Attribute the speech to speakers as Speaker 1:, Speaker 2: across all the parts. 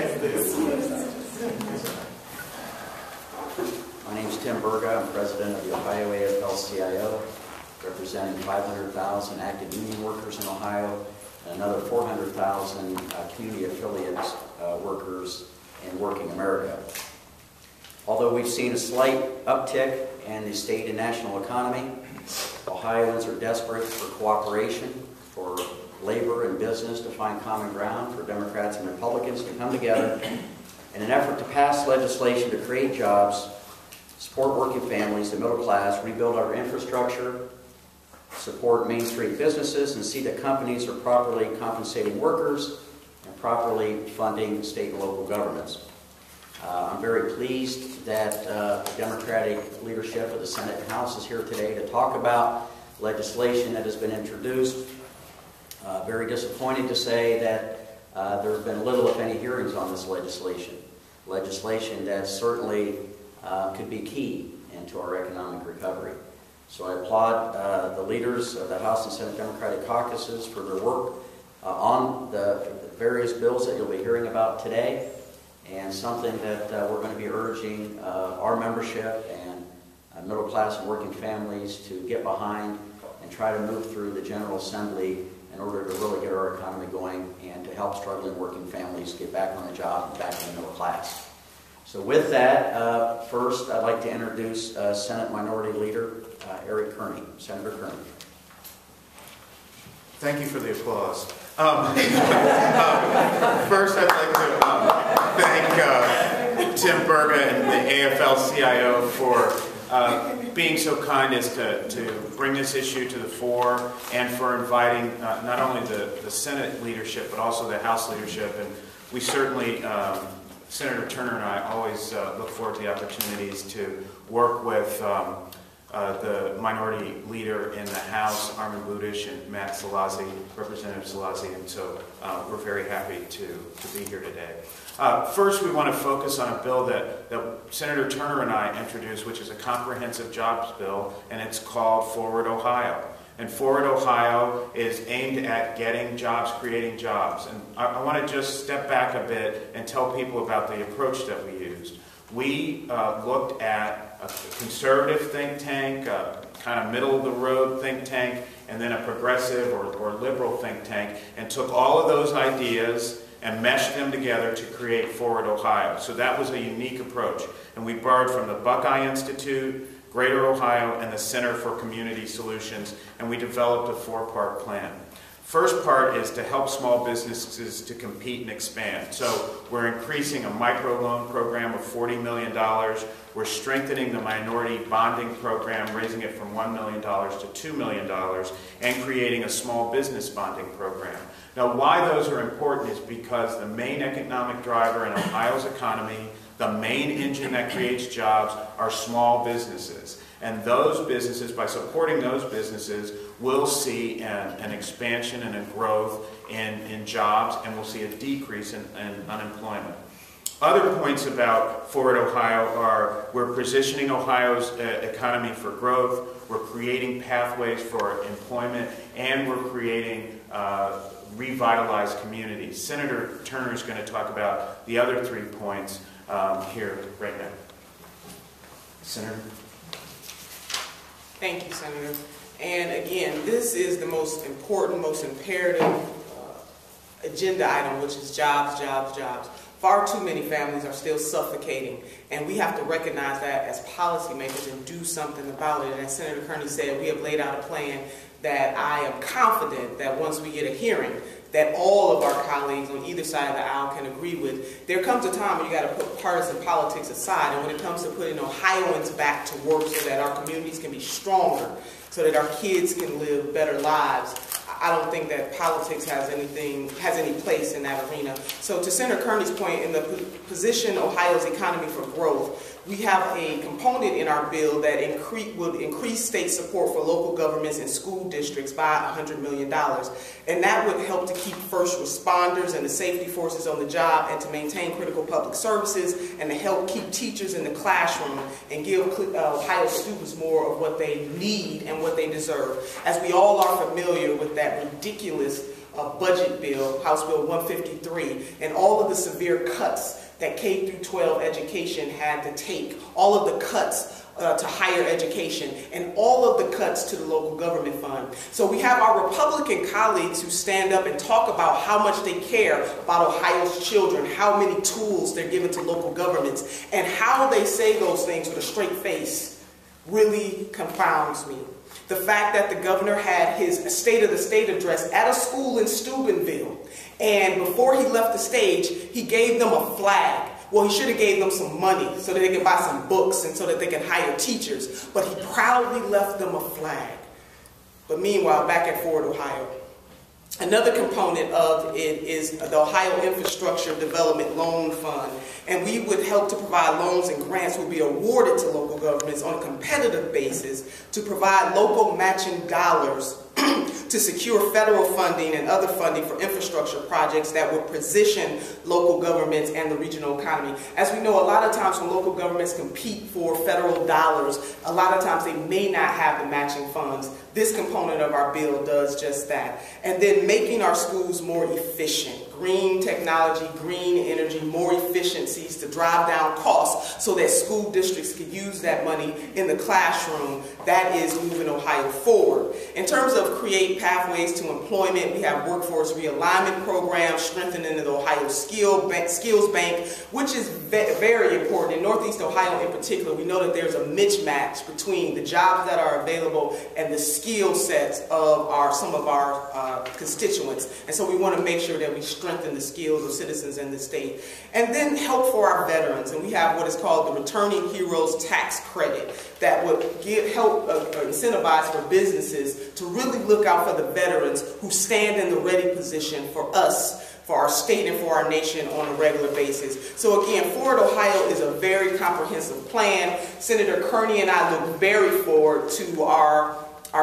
Speaker 1: My name is Burga. I'm president of the Ohio AFL-CIO, representing 500,000 active union workers in Ohio and another 400,000 community affiliates workers in working America. Although we've seen a slight uptick in the state and national economy, Ohioans are desperate for cooperation, for labor and business to find common ground, for Democrats and Republicans to come together in an effort to pass legislation to create jobs, support working families, the middle class, rebuild our infrastructure, support Main Street businesses, and see that companies are properly compensating workers and properly funding state and local governments. I'm very pleased that the Democratic leadership of the Senate and House is here today to talk about legislation that has been introduced. Very disappointed to say that there have been little, if any, hearings on this legislation. Legislation that certainly could be key into our economic recovery. So I applaud the leaders of the House and Senate Democratic caucuses for their work on the various bills that you'll be hearing about today, and something that we're going to be urging our membership and middle class and working families to get behind and try to move through the General Assembly in order to really get our economy going and to help struggling working families get back on the job and back in the middle class. So with that, first I'd like to introduce Senate Minority Leader Kearney. Senator Kearney.
Speaker 2: Thank you for the applause. First I'd like to thank Burga and the AFL-CIO for being so kind as to bring this issue to the fore, and for inviting not only the Senate leadership but also the House leadership. And we certainly, Senator Turner and I always look forward to the opportunities to work with the minority leader in the House, Armond Budish, and Szollosi, Representative Szollosi, and so we're very happy to be here today. First, we want to focus on a bill that Senator Turner and I introduced, which is a comprehensive jobs bill, and it's called Forward Ohio. And Forward Ohio is aimed at getting jobs, creating jobs. And I want to just step back a bit and tell people about the approach that we used. We looked at a conservative think tank, a kind of middle-of-the-road think tank, and then a progressive or liberal think tank, and took all of those ideas and meshed them together to create Forward Ohio. So that was a unique approach. And we borrowed from the Buckeye Institute, Greater Ohio, and the Center for Community Solutions, and we developed a four-part plan. First part is to help small businesses to compete and expand. So we're increasing a microloan program of $40 million. We're strengthening the minority bonding program, raising it from $1 million to $2 million, and creating a small business bonding program. Now, why those are important is because the main economic driver in Ohio's economy, the main engine that creates jobs, are small businesses. And those businesses, by supporting those businesses, we'll see an expansion and a growth in jobs, and we'll see a decrease in unemployment. Other points about Forward Ohio are we're positioning Ohio's economy for growth, we're creating pathways for employment, and we're creating revitalized communities. Senator Turner is going to talk about the other 3 points here right now. Senator?
Speaker 3: Thank you, Senator. And again, this is the most important, most imperative agenda item, which is jobs, jobs, jobs. Far too many families are still suffocating, and we have to recognize that as policymakers and do something about it. And as Senator Kearney said, we have laid out a plan that I am confident that once we get a hearing, that all of our colleagues on either side of the aisle can agree with. There comes a time when you got to put partisan politics aside, and when it comes to putting Ohioans back to work so that our communities can be stronger, so that our kids can live better lives, I don't think that politics has any place in that arena. So to Senator Kearney's point, in the position Ohio's economy for growth, we have a component in our bill that would increase state support for local governments and school districts by $100 million. And that would help to keep first responders and the safety forces on the job, and to maintain critical public services, and to help keep teachers in the classroom and give Ohio students more of what they need and what they deserve. As we all are familiar with that ridiculous budget bill, House Bill 153, and all of the severe cuts that K through 12 education had to take, all of the cuts to higher education, and all of the cuts to the local government fund. So we have our Republican colleagues who stand up and talk about how much they care about Ohio's children, how many tools they're giving to local governments, and how they say those things with a straight face really confounds me. The fact that the governor had his State of the State address at a school in Steubenville, and before he left the stage, he gave them a flag. Well, he should have gave them some money so that they could buy some books and so that they can hire teachers. But he proudly left them a flag. But meanwhile, back at Ford, Ohio, another component of it is the Ohio Infrastructure Development Loan Fund. And we would help to provide loans and grants will be awarded to local governments on a competitive basis to provide local matching dollars to secure federal funding and other funding for infrastructure projects that would position local governments and the regional economy. As we know, a lot of times when local governments compete for federal dollars, a lot of times they may not have the matching funds. This component of our bill does just that. And then making our schools more efficient. Green technology, green energy, more efficiencies to drive down costs so that school districts can use that money in the classroom. That is moving Ohio forward. In terms of create pathways to employment, we have workforce realignment programs, strengthening the Ohio Skills Bank, which is very important. In Northeast Ohio in particular, we know that there's a mismatch between the jobs that are available and the skill sets of some of our constituents. And so we want to make sure that we strengthen the skills of citizens in the state. And then help for our veterans. And we have what is called the Returning Heroes Tax Credit that would help incentivize for businesses to really look out for the veterans who stand in the ready position for us, for our state and for our nation on a regular basis. So again, Forward Ohio is a very comprehensive plan. Senator Kearney and I look very forward to our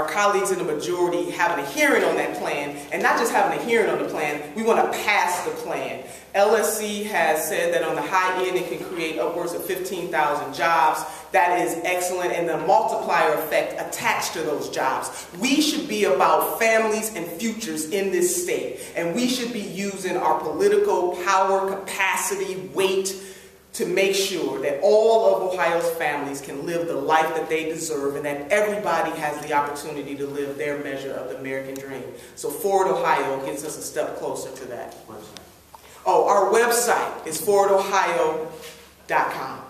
Speaker 3: colleagues in the majority having a hearing on that plan, and not just having a hearing on the plan, we want to pass the plan. LSC has said that on the high end it can create upwards of 15,000 jobs. That is excellent, and the multiplier effect attached to those jobs. We should be about families and futures in this state, and we should be using our political power, capacity, weight to make sure that all of Ohio's families can live the life that they deserve and that everybody has the opportunity to live their measure of the American dream. So Forward Ohio gets us a step closer to that.
Speaker 1: Website.
Speaker 3: Oh, our website is forwardohio.com.